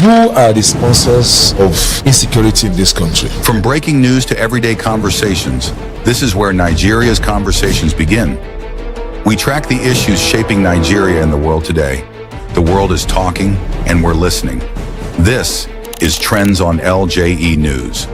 Who are the sponsors of insecurity in this country? From breaking news to everyday conversations, this is where Nigeria's conversations begin. We track the issues shaping Nigeria and the world today. The world is talking, and we're listening. This is Trends on LJE News.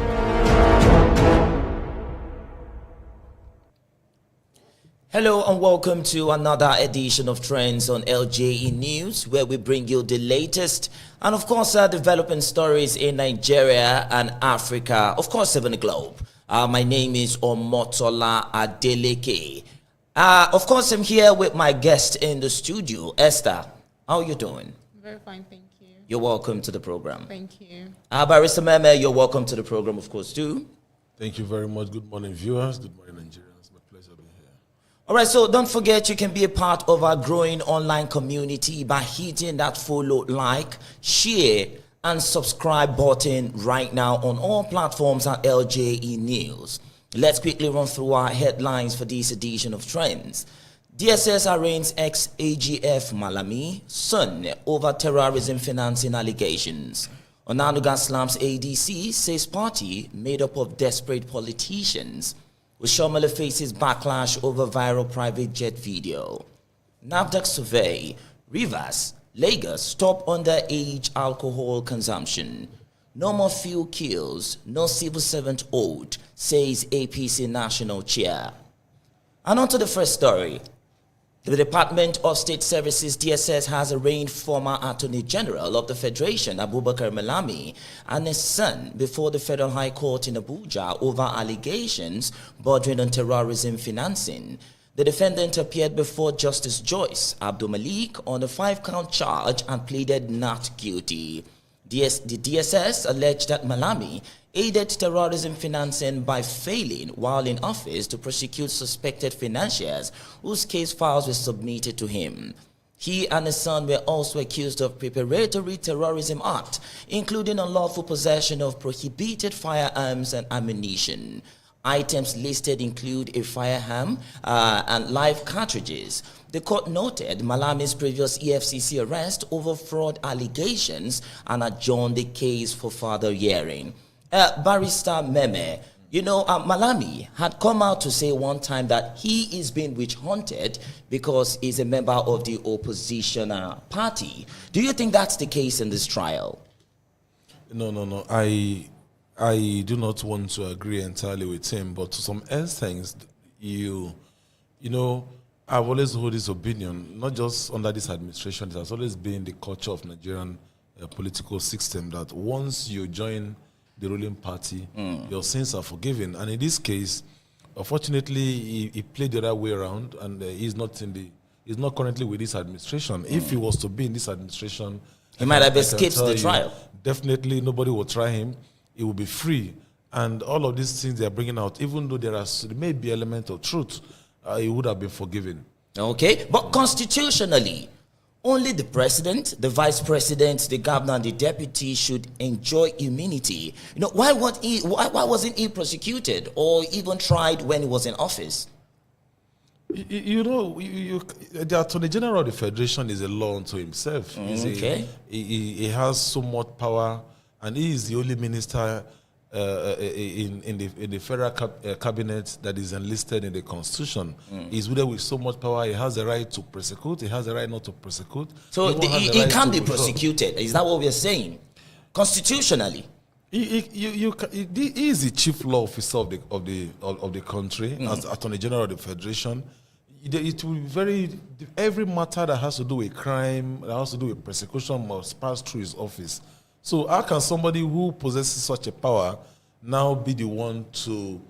Hello and welcome to another edition of Trends on LJE News, where we bring you the latest and, of course, developing stories in Nigeria and Africa, of course, even the globe. My name is Omotola Adeleke. Of course, I'm here with my guest in the studio, Esther. How are you doing? Very fine, thank you. You're welcome to the program. Thank you. Barrister Meme, you're welcome to the program, of course, too. Thank you very much. Good morning, viewers. Good morning, Nigerians. My pleasure being here. All right, so don't forget you can be a part of our growing online community by hitting that follow, like, share, and subscribe button right now on all platforms at LJE News. Let's quickly run through our headlines for this edition of Trends. DSS arraigns ex-AGF Malami son over terrorism financing allegations. Onanuga slams ADC, says party made up of desperate politicians. Oshiomhole faces backlash over viral private jet video. NAFDAC survey, Rivers, Lagos stop underage alcohol consumption. No more fuel kills, no civil servant owed, says APC national chair. And on to the first story. The Department of State Services, DSS, has arraigned former Attorney General of the Federation, Abubakar Malami, and his son before the Federal High Court in Abuja over allegations bordering on terrorism financing. The defendant appeared before Justice Joyce Abdul Malik on a 5-count charge and pleaded not guilty. The DSS alleged that Malami aided terrorism financing by failing while in office to prosecute suspected financiers whose case files were submitted to him. He and his son were also accused of preparatory terrorism act, including unlawful possession of prohibited firearms and ammunition. Items listed include a firearm and live cartridges. The court noted Malami's previous EFCC arrest over fraud allegations and adjourned the case for further hearing. Barrister Meme, Malami had come out to say one time that he is being witch-hunted because he's a member of the opposition party. Do you think that's the case in this trial? No. I do not want to agree entirely with him, but to some extent, I've always held this opinion, not just under this administration. It has always been the culture of Nigerian political system that once you join the ruling party, your sins are forgiven. And in this case, unfortunately, he played the right way around, and he's not currently with this administration. If he was to be in this administration, he might have escaped the trial. Definitely, nobody will try him. He will be free. And all of these things they are bringing out, even though there may be element of truth, he would have been forgiven. Okay, but constitutionally, only the president, the vice president, the governor, and the deputy should enjoy immunity. Why wasn't he prosecuted or even tried when he was in office? The Attorney General of the Federation is a law unto himself. Okay. He has so much power, and he is the only minister in the federal cabinet that is enlisted in the Constitution. He's with so much power. He has the right to prosecute. He has the right not to prosecute. So he can't be prosecuted. Is that what we're saying? Constitutionally, he is the chief law officer of the country as Attorney General of the Federation. It will be every matter that has to do with crime, that has to do with prosecution, must pass through his office. So how can somebody who possesses such a power now be the one to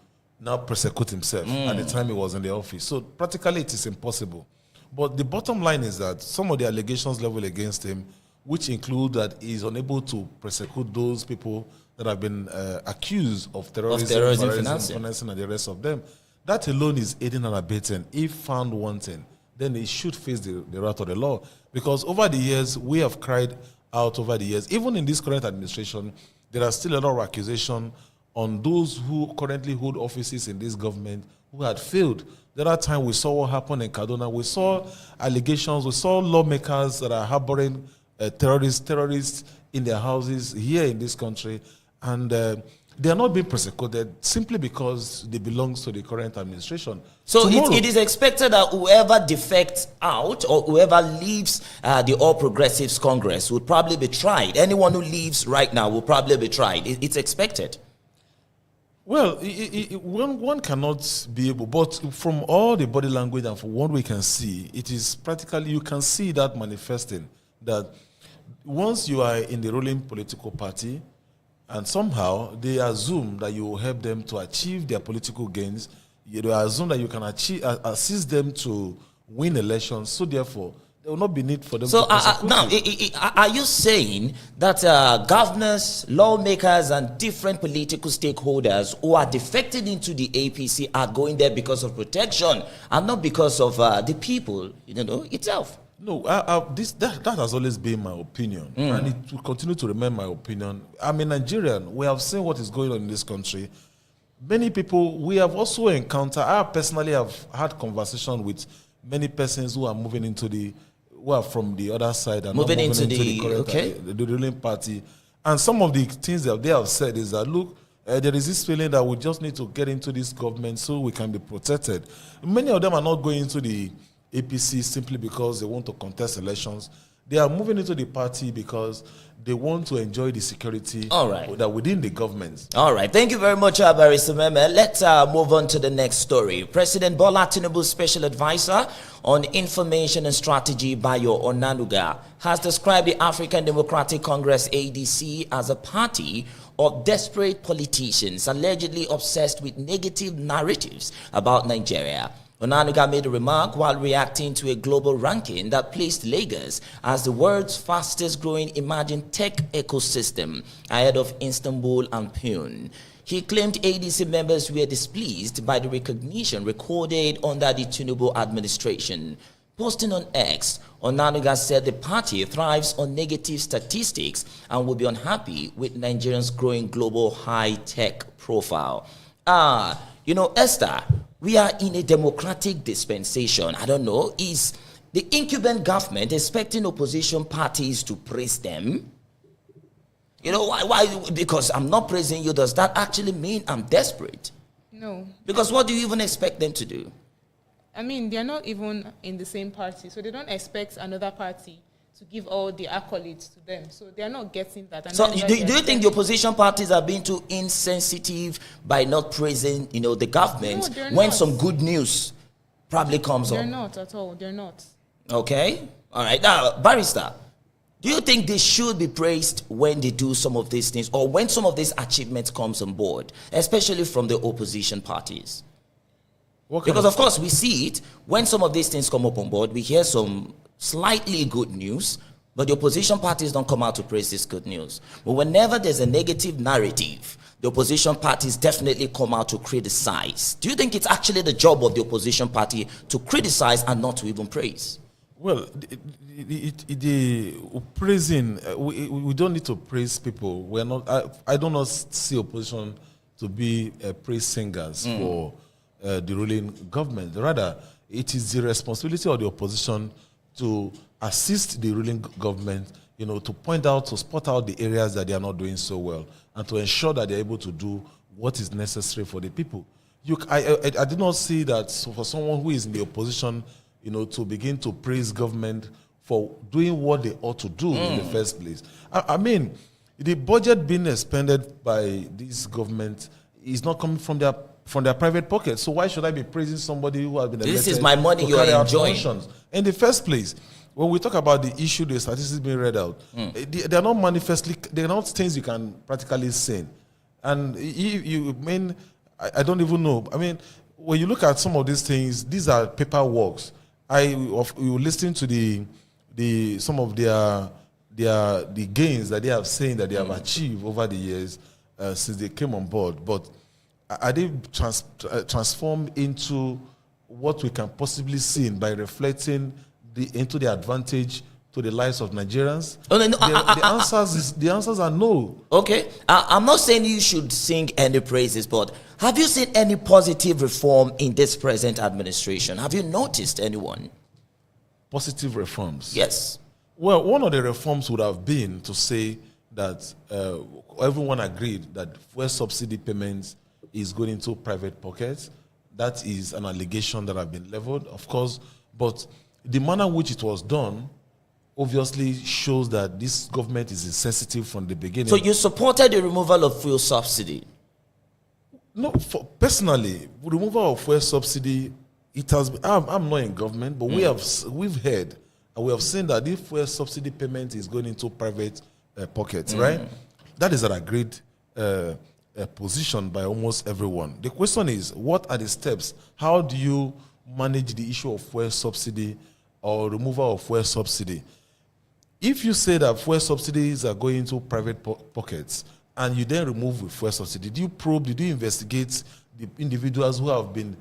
now prosecute himself at the time he was in the office? So practically it is impossible. But the bottom line is that some of the allegations leveled against him, which include that he is unable to prosecute those people that have been accused of terrorism financing and the rest of them, that alone is aiding and abetting. If found wanting, then he should face the wrath of the law. Because over the years, we have cried out over the years. Even in this current administration, there are still a lot of accusations on those who currently hold offices in this government who had failed. The other time we saw what happened in Kaduna. We saw allegations. We saw lawmakers that are harboring terrorists in their houses here in this country, and they are not being persecuted simply because they belong to the current administration. So it is expected that whoever defects out or whoever leaves the All Progressives Congress would probably be tried. Anyone who leaves right now will probably be tried. It's expected. Well, one cannot be able, but from all the body language and from what we can see, it is practically, you can see that manifesting, that once you are in the ruling political party, and somehow they assume that you will help them to achieve their political gains, they assume that you can assist them to win elections, so therefore, there will not be need for them to persecute now, you. are you saying that governors, lawmakers, and different political stakeholders who are defected into the APC are going there because of protection and not because of the people, itself? No, that has always been my opinion, and it will continue to remain my opinion. I'm a Nigerian. We have seen what is going on in this country. Many people, we have also encountered, I personally have had conversation with many persons who are moving into who are from the other side and moving not moving into the current, the ruling party. And some of the things that they have said is that, look, there is this feeling that we just need to get into this government so we can be protected. Many of them are not going into the APC simply because they want to contest elections. They are moving into the party because they want to enjoy the security that within the government. All right. Thank you very much, Barrister Meme. Let's move on to the next story. President Bola Tinubu's special advisor on information and strategy, Bayo Onanuga, has described the African Democratic Congress, ADC, as a party of desperate politicians allegedly obsessed with negative narratives about Nigeria. Onanuga made a remark while reacting to a global ranking that placed Lagos as the world's fastest growing emerging tech ecosystem, ahead of Istanbul and Pune. He claimed ADC members were displeased by the recognition recorded under the Tinubu administration. Posting on X, Onanuga said the party thrives on negative statistics and will be unhappy with Nigerians' growing global high-tech profile. Esther, we are in a democratic dispensation. I don't know, is the incumbent government expecting opposition parties to praise them? Why? Because I'm not praising you. Does that actually mean I'm desperate? No. Because what do you even expect them to do? I mean, they're not even in the same party, so they don't expect another party to give all the accolades to them. So they're not getting that. So do you think the opposition parties are being too insensitive by not praising, the government when some good news probably comes up? They're not at all. They're not. Okay. All right. Now, Barrister, do you think they should be praised when they do some of these things or when some of these achievements comes on board, especially from the opposition parties? Because, of course, we see it when some of these things come up on board. We hear some slightly good news, but the opposition parties don't come out to praise this good news. But whenever there's a negative narrative, the opposition parties definitely come out to criticize. Do you think it's actually the job of the opposition party to criticize and not to even praise? Well, the praising, we don't need to praise people. We're not. I do not see opposition to be praise singers for the ruling government. Rather, it is the responsibility of the opposition to assist the ruling government, to point out, to spot out the areas that they are not doing so well, and to ensure that they're able to do what is necessary for the people. I did not see that for someone who is in the opposition, to begin to praise government for doing what they ought to do in the first place. I mean, the budget being expended by this government is not coming from their private pocket. So why should I be praising somebody who has been elected? This is my money you're enjoying. In the first place, when we talk about the issue, the statistics being read out, they're not manifestly, they're not things you can practically say. And I don't even know. I mean, when you look at some of these things, these are paperworks. You listen to some of the gains that they have seen that they have achieved over the years since they came on board, but are they transformed into what we can possibly see by reflecting into the advantage to the lives of Nigerians? The answers are no. Okay, I'm not saying you should sing any praises, but have you seen any positive reform in this present administration? Have you noticed anyone? Positive reforms? Yes. Well, one of the reforms would have been to say that everyone agreed that fuel subsidy payments is going into private pockets. That is an allegation that have been leveled, of course, but the manner in which it was done obviously shows that this government is insensitive from the beginning. So you supported the removal of fuel subsidy? No, personally, removal of fuel subsidy, it has. I'm not in government, but we've heard and we have seen that if fuel subsidy payment is going into private pockets, right? That is an agreed position by almost everyone. The question is, what are the steps? How do you manage the issue of fuel subsidy or removal of fuel subsidy? If you say that fuel subsidies are going into private pockets and you then remove the fuel subsidy, did you investigate the individuals who have been,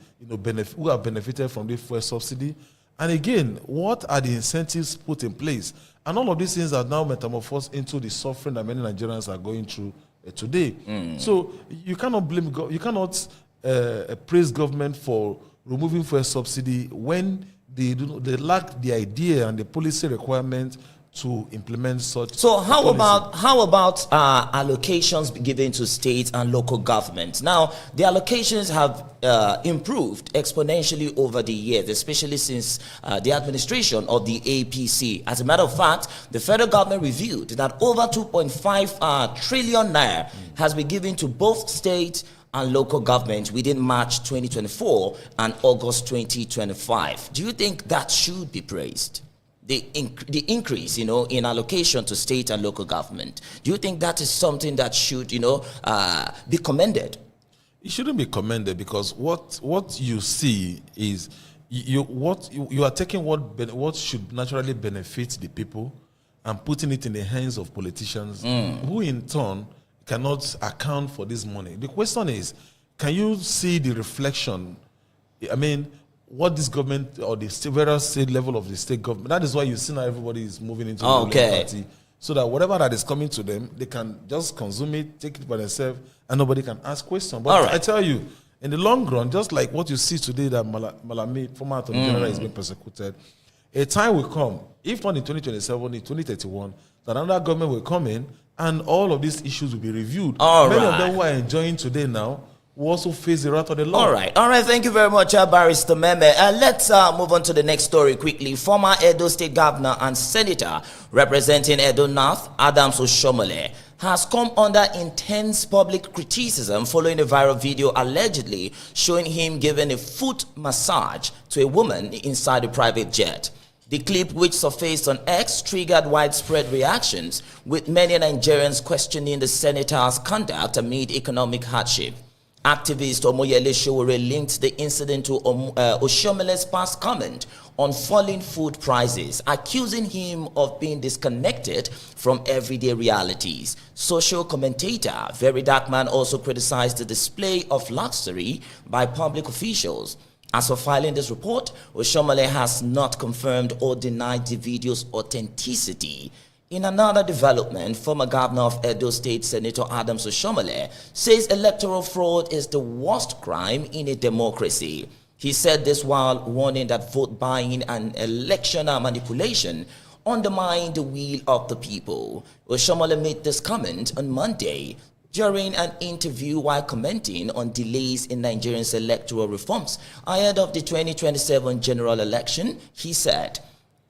who have benefited from the fuel subsidy? And again, what are the incentives put in place? And all of these things are now metamorphosed into the suffering that many Nigerians are going through today. So you cannot blame you cannot praise government for removing fuel subsidy when they lack the idea and the policy requirement to implement such. So how about allocations given to states and local governments? Now the allocations have improved exponentially over the years, especially since the administration of the APC. As a matter of fact, the federal government revealed that over 2.5 trillion naira has been given to both states and local governments within March 2024 and August 2025. Do you think that should be praised? The increase, in allocation to state and local government. Do you think that is something that should, be commended? It shouldn't be commended because what you see is you are taking what should naturally benefit the people and putting it in the hands of politicians who in turn cannot account for this money. The question is, can you see the reflection? I mean, what this government or the various state level of the state government, that is why you see now everybody is moving into the ruling party, so that whatever that is coming to them, they can just consume it, take it by themselves, and nobody can ask questions. But I tell you, in the long run, just like what you see today that Malami, former Attorney General, is being persecuted, a time will come, if not in 2027, in 2031, that another government will come in and all of these issues will be reviewed. Many of them who are enjoying today now will also face the wrath of the law. All right. Thank you very much, Barrister Meme. Let's move on to the next story quickly. Former Edo State Governor and Senator representing Edo North, Adams Oshiomhole, has come under intense public criticism following a viral video allegedly showing him giving a foot massage to a woman inside a private jet. The clip, which surfaced on X, triggered widespread reactions, with many Nigerians questioning the senator's conduct amid economic hardship. Activist Omoyele Sowore linked the incident to Oshiomhole's past comment on falling food prices, accusing him of being disconnected from everyday realities. Social commentator VeryDarkMan also criticized the display of luxury by public officials. As for filing this report, Oshiomhole has not confirmed or denied the video's authenticity. In another development, former governor of Edo State, Senator Adams Oshiomhole, says electoral fraud is the worst crime in a democracy. He said this while warning that vote buying and election manipulation undermine the will of the people. Oshiomhole made this comment on Monday during an interview while commenting on delays in Nigeria's electoral reforms ahead of the 2027 general election. He said,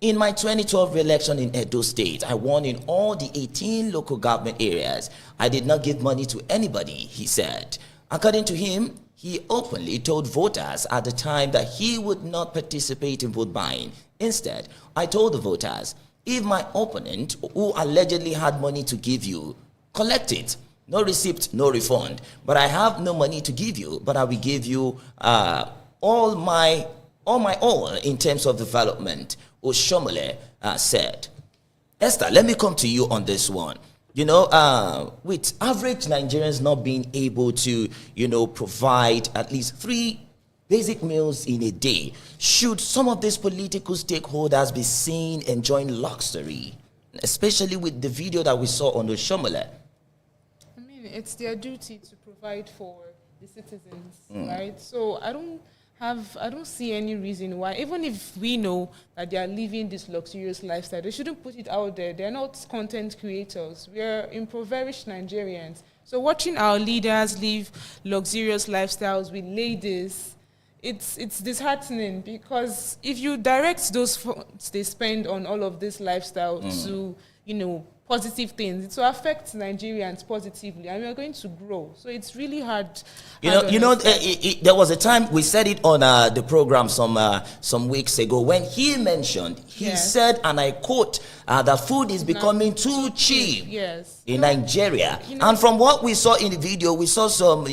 "In my 2012 re-election in Edo State, I won in all the 18 local government areas. I did not give money to anybody," he said. According to him, he openly told voters at the time that he would not participate in vote buying. Instead, I told the voters, if my opponent, who allegedly had money to give you, collect it. No receipt, no refund. But I have no money to give you, but I will give you all my all in terms of development, Oshiomhole said. Esther, let me come to you on this one. With average Nigerians not being able to, provide at least 3 basic meals in a day, should some of these political stakeholders be seen enjoying luxury, especially with the video that we saw on Oshiomhole? I mean, it's their duty to provide for the citizens, right? So I I don't see any reason why, even if we know that they are living this luxurious lifestyle, they shouldn't put it out there. They're not content creators. We're impoverished Nigerians. So watching our leaders live luxurious lifestyles with ladies, it's disheartening, because if you direct those funds they spend on all of this lifestyle to, positive things, it will affect Nigerians positively, and we are going to grow. So it's really hard. There was a time we said it on the program some weeks ago when he mentioned, he said, and I quote, that food is becoming too cheap in Nigeria. And from what we saw in the video, we saw some,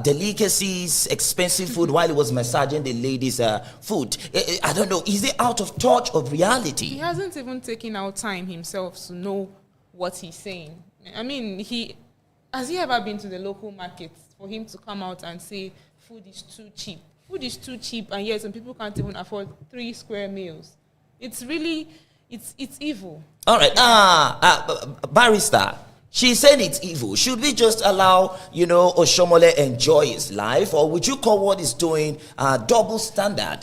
delicacies, expensive food while he was massaging the ladies' food. I don't know, is it out of touch of reality? He hasn't even taken out time himself to know what he's saying. I mean, has he ever been to the local markets for him to come out and say food is too cheap? Food is too cheap, and yet some people can't even afford 3 square meals. It's really, it's evil. All right, barrister, she said it's evil. Should we just allow, Oshiomhole enjoy his life, or would you call what he's doing double standard?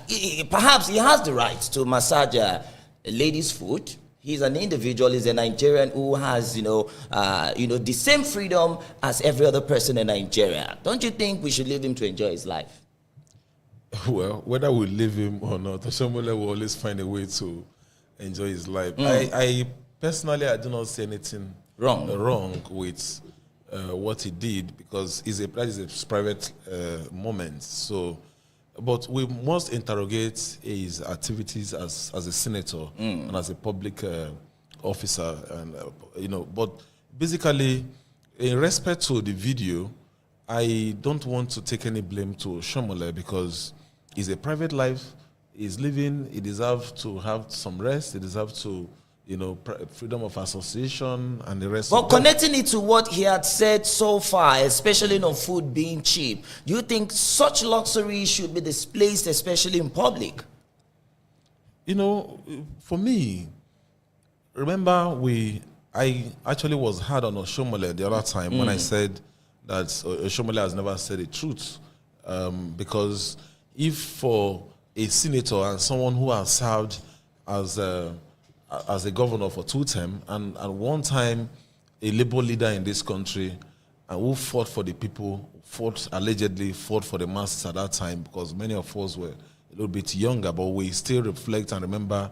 Perhaps he has the right to massage a lady's foot. He's an individual. He's a Nigerian who has, the same freedom as every other person in Nigeria. Don't you think we should leave him to enjoy his life? Well, whether we leave him or not, Oshiomhole will always find a way to enjoy his life. I personally, I do not see anything wrong with what he did, because that is a private moment. So, but we must interrogate his activities as a senator and as a public officer, and But basically, in respect to the video, I don't want to take any blame to Oshiomhole, because it's a private life. He's living. He deserves to have some rest. He deserves to, freedom of association and the rest. But connecting it to what he had said so far, especially on food being cheap, do you think such luxury should be displayed, especially in public? For me, remember I actually was hard on Oshiomhole the other time when I said that Oshiomhole has never said the truth, because if for a senator and someone who has served as a governor for 2 terms, and one time a labor leader in this country, and who fought for the people, allegedly fought for the masses at that time, because many of us were a little bit younger, but we still reflect and remember.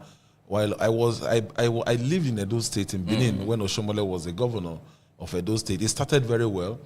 While I lived in Edo State in Benin when Oshiomhole was the governor of Edo State. It started very well,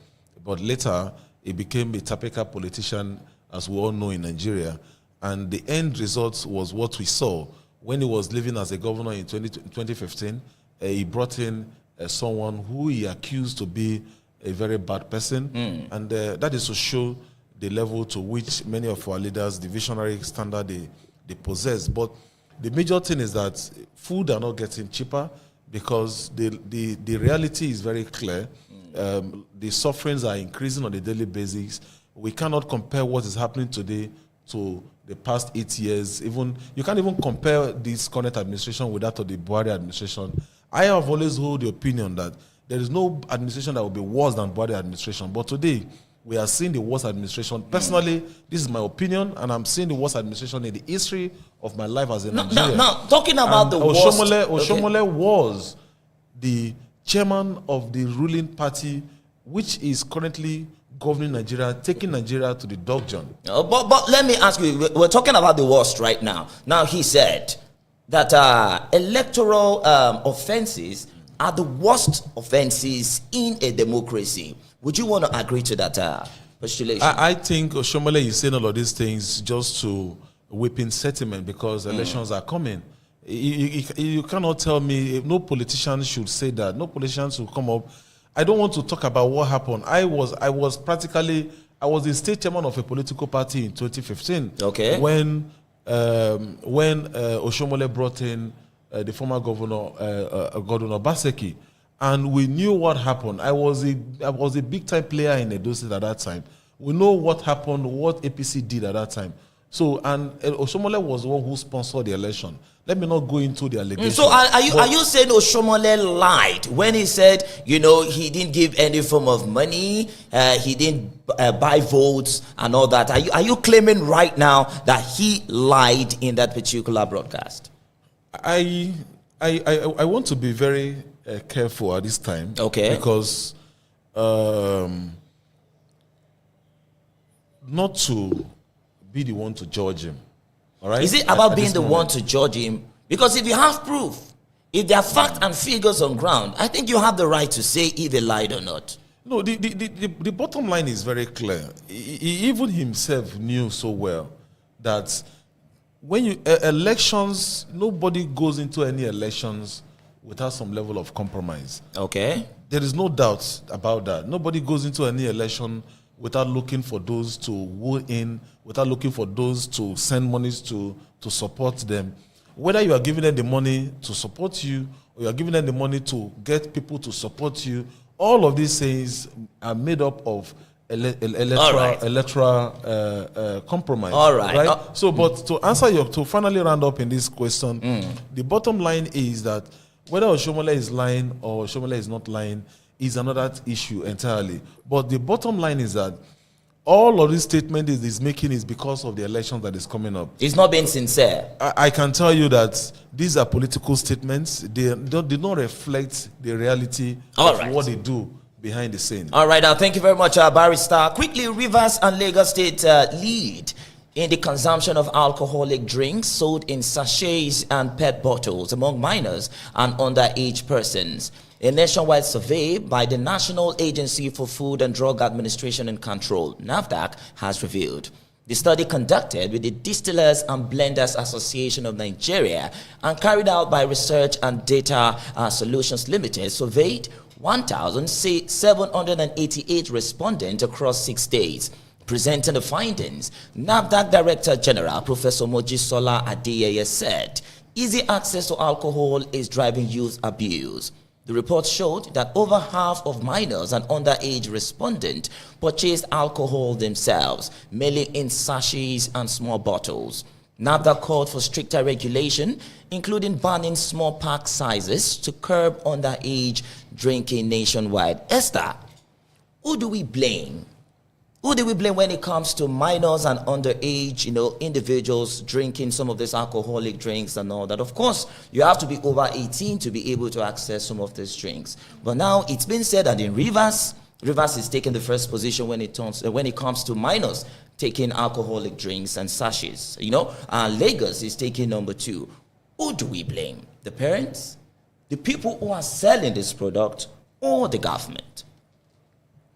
but later he became a typical politician, as we all know, in Nigeria. And the end result was what we saw. When he was living as a governor in 2015, he brought in someone who he accused to be a very bad person. And that is to show the level to which many of our leaders, the visionary standard they possess. But the major thing is that food are not getting cheaper, because the reality is very clear. The sufferings are increasing on a daily basis. We cannot compare what is happening today to the past 8 years. Even you can't even compare this current administration with that of the Buhari administration. I have always held the opinion that there is no administration that will be worse than Buhari administration. But today, we are seeing the worst administration. Personally, this is my opinion, and I'm seeing the worst administration in the history of my life as a Nigerian. Now, talking about the worst... Oshiomhole was the chairman of the ruling party, which is currently governing Nigeria, taking Nigeria to the dog john. But let me ask you, we're talking about the worst right now. Now, he said that electoral offenses are the worst offenses in a democracy. Would you want to agree to that postulation? I think Oshiomhole is saying all of these things just to whip in sentiment, because elections are coming. You cannot tell me, no politician should say that. No politician should come up. I don't want to talk about what happened. I was the state chairman of a political party in 2015. Okay. When Oshiomhole brought in the former governor, Governor Obaseki, and we knew what happened. I was a big time player in Edo State at that time. We know what happened, what APC did at that time. So, and Oshiomhole was the one who sponsored the election. Let me not go into the allegation. So are you saying Oshiomhole lied when he said, he didn't give any form of money, he didn't buy votes and all that? Are you claiming right now that he lied in that particular broadcast? I want to be very careful at this time. Okay. Because not to be the one to judge him. All right? Is it about being the one to judge him? Because if you have proof, if there are facts and figures on ground, I think you have the right to say if they lied or not. No, the bottom line is very clear. He even himself knew so well that when you elections, nobody goes into any elections without some level of compromise. Okay. There is no doubt about that. Nobody goes into any election without looking for those to woo in, without looking for those to send monies to support them. Whether you are giving them the money to support you or you are giving them the money to get people to support you, all of these things are made up of electoral compromise. All right. So, but to finally round up in this question, the bottom line is that whether Oshiomhole is lying or Oshiomhole is not lying is another issue entirely. But the bottom line is that all of this statement is making is because of the election that is coming up. It's not being sincere. I can tell you that these are political statements. They don't reflect the reality of what they do behind the scene. All right, thank you very much, Barrister. Quickly, Rivers and Lagos State lead in the consumption of alcoholic drinks sold in sachets and PET bottles among minors and underage persons. A nationwide survey by the National Agency for Food and Drug Administration and Control, NAFDAC, has revealed. The study, conducted with the Distillers and Blenders Association of Nigeria and carried out by Research and Data Solutions Limited, surveyed 1,788 respondents across 6 states. Presenting the findings, NAFDAC Director General Professor Mojisola Adeyeye said, easy access to alcohol is driving youth abuse. The report showed that over half of minors and underage respondents purchased alcohol themselves, mainly in sachets and small bottles. NAFDAC called for stricter regulation, including banning small pack sizes to curb underage drinking nationwide. Esther, who do we blame? Who do we blame when it comes to minors and underage, individuals drinking some of these alcoholic drinks and all that? Of course, you have to be over 18 to be able to access some of these drinks. But now it's been said that in Rivers is taking the first position when it comes to minors taking alcoholic drinks and sachets. And Lagos is taking number 2. Who do we blame? The parents, the people who are selling this product, or the government?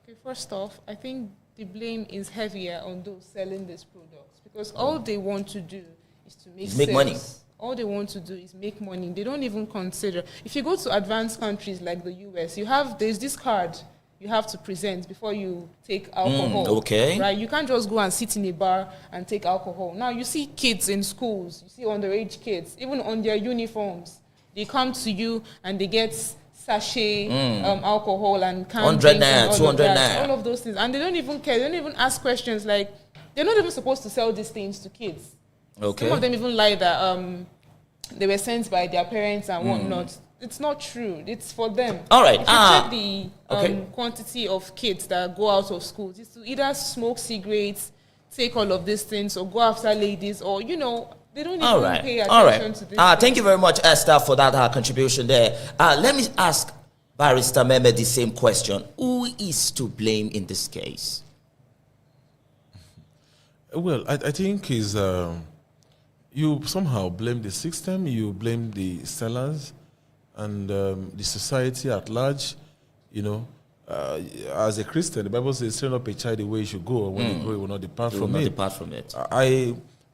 Okay, first off, I think the blame is heavier on those selling these products because all they want to do is to make money. All they want to do is make money. They don't even consider. If you go to advanced countries like the US, there's this card you have to present before you take alcohol. Okay. Right? You can't just go and sit in a bar and take alcohol. Now, you see kids in schools, you see underage kids, even on their uniforms, they come to you and they get sachet alcohol and canned 100 drinks and naira, 200 naira. all of those things. And they don't even care. They don't even ask questions like, they're not even supposed to sell these things to kids. Okay. Some of them even lie that they were sent by their parents and whatnot. It's not true. It's for them. All right. If you check the quantity of kids that go out of schools, it's to either smoke cigarettes, take all of these things, or go after ladies, or, they don't even pay attention to this. Thank you very much, Esther, for that contribution there. Let me ask Barrister Mehmet the same question. Who is to blame in this case? Well, I think is you somehow blame the system, you blame the sellers, and the society at large. As a Christian, the Bible says, "Train up a child the way he should go, and when he grow, he will not depart from it."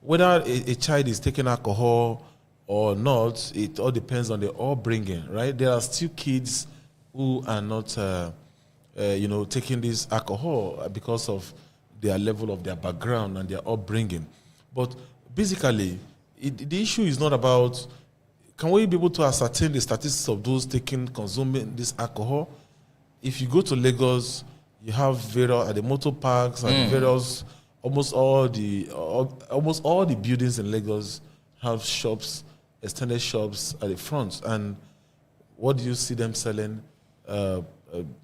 Whether a child is taking alcohol or not, it all depends on the upbringing, right? There are still kids who are not, taking this alcohol because of their level of their background and their upbringing. But basically, the issue is not about, can we be able to ascertain the statistics of those consuming this alcohol? If you go to Lagos, you have various at the motor parks and various almost all the buildings in Lagos have shops, extended shops at the front. And what do you see them selling?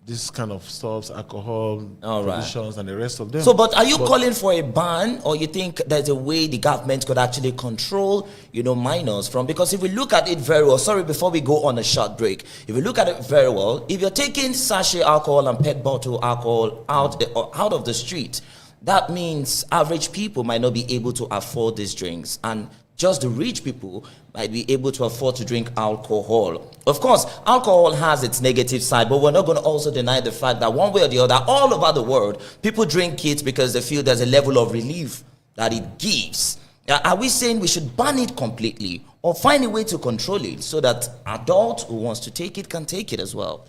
This kind of stuff, alcohol, provisions, and the rest of them. So, but are you calling for a ban, or you think there's a way the government could actually control, minors from? Because if we look at it very well, sorry, before we go on a short break, if you look at it very well, if you're taking sachet alcohol and pet bottle alcohol out of the street, that means average people might not be able to afford these drinks, and just the rich people might be able to afford to drink alcohol. Of course, alcohol has its negative side, but we're not going to also deny the fact that one way or the other, all over the world, people drink it because they feel there's a level of relief that it gives. Are we saying we should ban it completely, or find a way to control it so that adult who wants to take it can take it as well?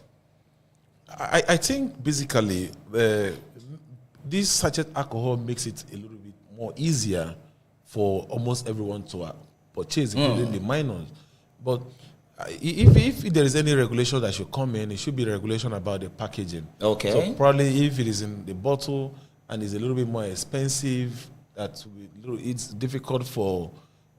I think basically this sachet alcohol makes it a little bit more easier for almost everyone to purchase, including the minors. But if there is any regulation that should come in, it should be regulation about the packaging. Okay. So probably if it is in the bottle and is a little bit more expensive, it's difficult for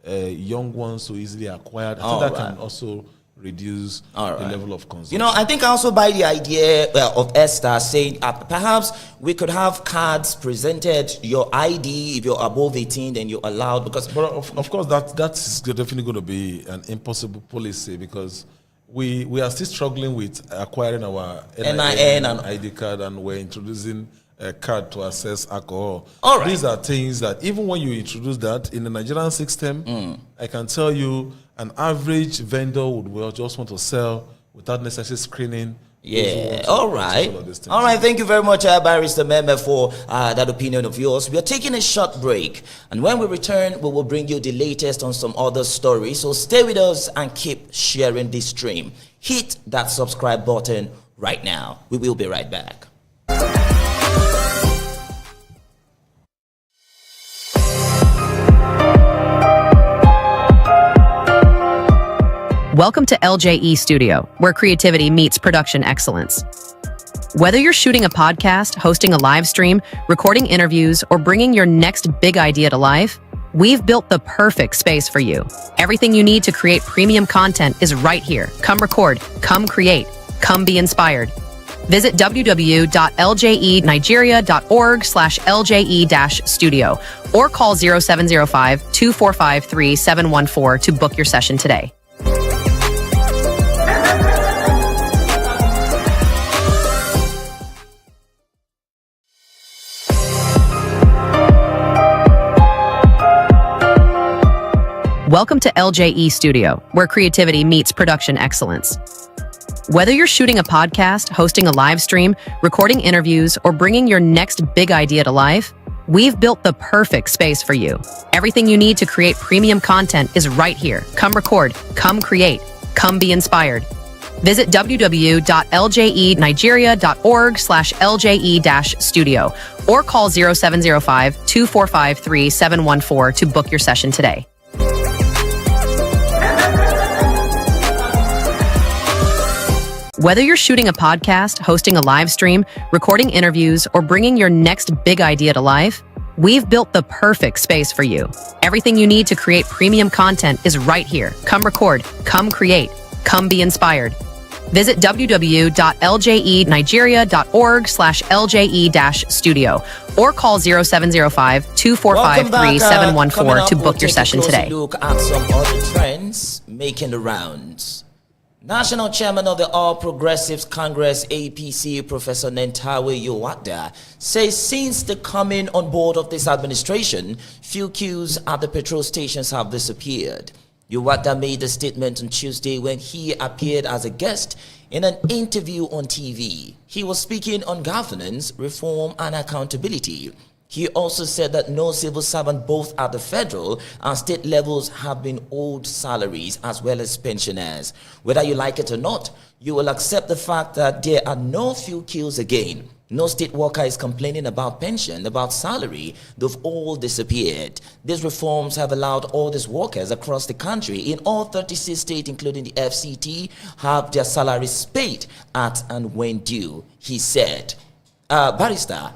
young ones to easily acquire. I think that can also reduce the level of consumption. I think I also buy the idea of Esther saying perhaps we could have cards presented, your ID, if you're above 18, then you're allowed. Because, but of course, that's definitely going to be an impossible policy, because we are still struggling with acquiring our NIN and ID card, and we're introducing a card to access alcohol. All right. These are things that even when you introduce that in the Nigerian system, I can tell you an average vendor would just want to sell without necessary screening. Yeah, all right. All right, thank you very much, Barrister Meme, for that opinion of yours. We are taking a short break, and when we return, we will bring you the latest on some other stories. So stay with us and keep sharing this stream. Hit that subscribe button right now. We will be right back. Welcome to LJE Studio, where creativity meets production excellence. Whether you're shooting a podcast, hosting a live stream, recording interviews, or bringing your next big idea to life, we've built the perfect space for you. Everything you need to create premium content is right here. Come record, come create, come be inspired. Visit www.ljenigeria.org/LJE-studio or call 0705-245-3714 to book your session today. Welcome to LJE Studio, where creativity meets production excellence. Whether you're shooting a podcast, hosting a live stream, recording interviews, or bringing your next big idea to life, we've built the perfect space for you. Everything you need to create premium content is right here. Come record, come create, come be inspired. Visit www.ljenigeria.org/LJE-studio or call 0705-245-3714 to book your session today. Whether you're shooting a podcast, hosting a live stream, recording interviews, or bringing your next big idea to life, we've built the perfect space for you. Everything you need to create premium content is right here. Come record, come create, come be inspired. Visit www.ljenigeria.org/LJE-studio or call 0705-245-3714 to book your session today. Look at some other trends making the rounds. National Chairman of the All Progressives Congress, APC, Professor Nentawe Yowada, says since the coming on board of this administration, fuel queues at the petrol stations have disappeared. Yowada made the statement on Tuesday when he appeared as a guest in an interview on TV. He was speaking on governance, reform, and accountability. He also said that no civil servant, both at the federal and state levels, have been owed salaries as well as pensioners. Whether you like it or not, you will accept the fact that there are no fuel queues again. No state worker is complaining about pension, about salary. They've all disappeared. These reforms have allowed all these workers across the country in all 36 states, including the FCT, have their salaries paid at and when due, he said. Barrister,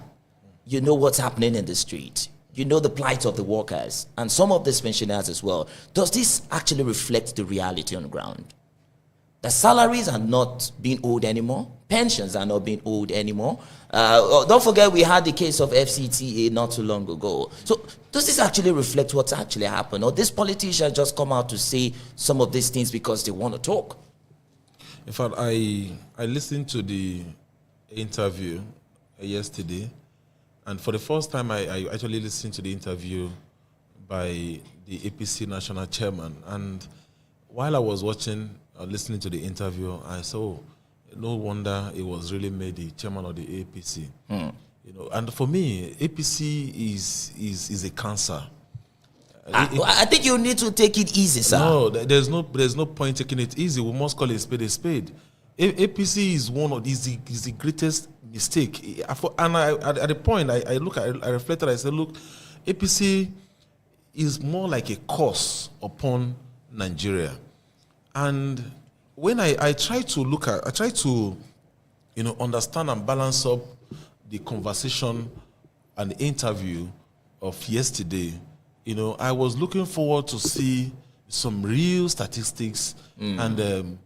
you know what's happening in the street. you know, the plight of the workers and some of these pensioners as well. Does this actually reflect the reality on the ground? The salaries are not being owed anymore. Pensions are not being owed anymore. Don't forget, we had the case of FCTA not too long ago. So does this actually reflect what's actually happened? Or these politicians just come out to say some of these things because they want to talk? In fact, I listened to the interview yesterday, and for the first time, I actually listened to the interview by the APC national chairman. And while I was listening to the interview, I saw, no wonder it was really made the chairman of the APC. You know, and for me, APC is a cancer. I think you need to take it easy, sir. No, there's no point taking it easy. We must call a spade a spade. APC is the greatest mistake. And at the point I reflected. I said, look, APC is more like a curse upon Nigeria. And when I try to understand and balance up the conversation and the interview of yesterday, I was looking forward to see some real statistics and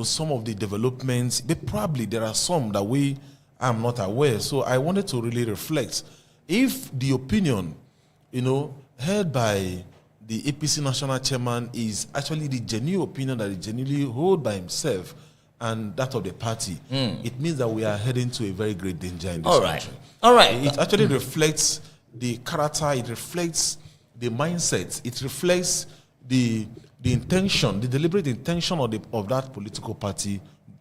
some of the developments. But probably there are some that I'm not aware. So I wanted to really reflect. If the opinion, held by the APC national chairman is actually the genuine opinion that he genuinely hold by himself and that of the party, it means that we are heading to a very great danger in this country. All right. It actually reflects the character, it reflects the mindset, it reflects the intention, the deliberate intention of that political party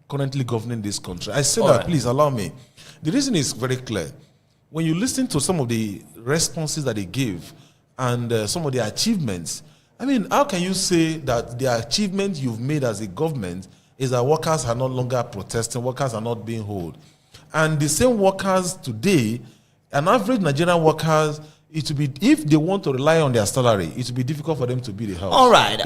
currently governing this country. I say that, please allow me. The reason is very clear. When you listen to some of the responses that they give and some of the achievements, I mean, how can you say that the achievement you've made as a government is that workers are no longer protesting, workers are not being held? And the same workers today, an average Nigerian workers, it will be, if they want to rely on their salary, it will be difficult for them to build a house. All right.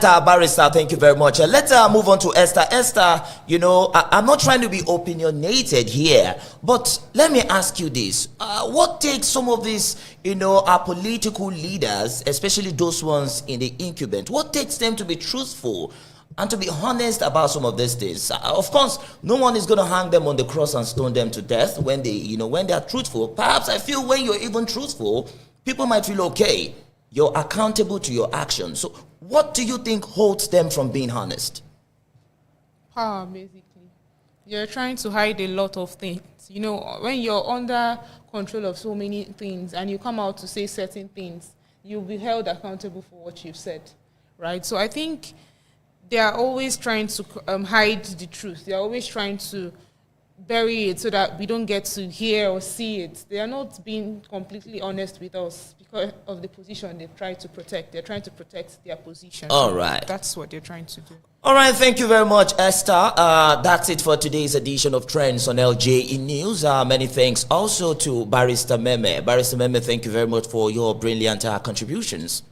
Our barrister, thank you very much. Let's move on to Esther. Esther, I'm not trying to be opinionated here, but let me ask you this. What takes some of these, our political leaders, especially those ones in the incumbent, what takes them to be truthful and to be honest about some of these things? Of course, no one is going to hang them on the cross and stone them to death when they are truthful. Perhaps I feel when you're even truthful, people might feel okay. You're accountable to your actions. So what do you think holds them from being honest? Power, basically. You're trying to hide a lot of things. When you're under control of so many things and you come out to say certain things, you'll be held accountable for what you've said, right? So I think they are always trying to hide the truth. They are always trying to bury it so that we don't get to hear or see it. They are not being completely honest with us because of the position they try to protect. They're trying to protect their position. All right. That's what they're trying to do. All right, thank you very much, Esther. That's it for today's edition of Trends on LJE News. Many thanks also to Barrister Meme. Barrister Meme, thank you very much for your brilliant contributions.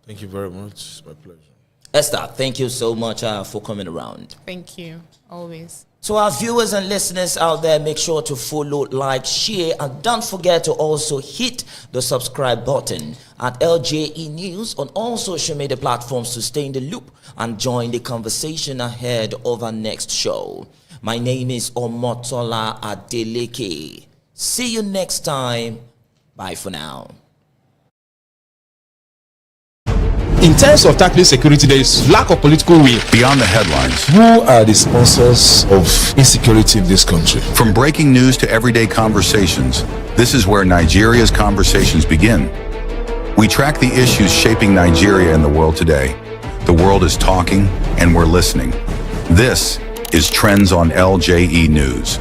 Thank you very much. It's my pleasure. Esther, thank you so much for coming around. Thank you, always. So our viewers and listeners out there, make sure to follow, like, share, and don't forget to also hit the subscribe button at LJE News on all social media platforms to stay in the loop and join the conversation ahead of our next show. My name is Omotola Adeleke. See you next time. Bye for now. In terms of tackling security, there is lack of political will. Beyond the headlines, Who are the sponsors of insecurity in this country? from breaking news to everyday conversations, this is where Nigeria's conversations begin. We track the issues shaping Nigeria and the world today. The world is talking, and we're listening. This is Trends on LJE News.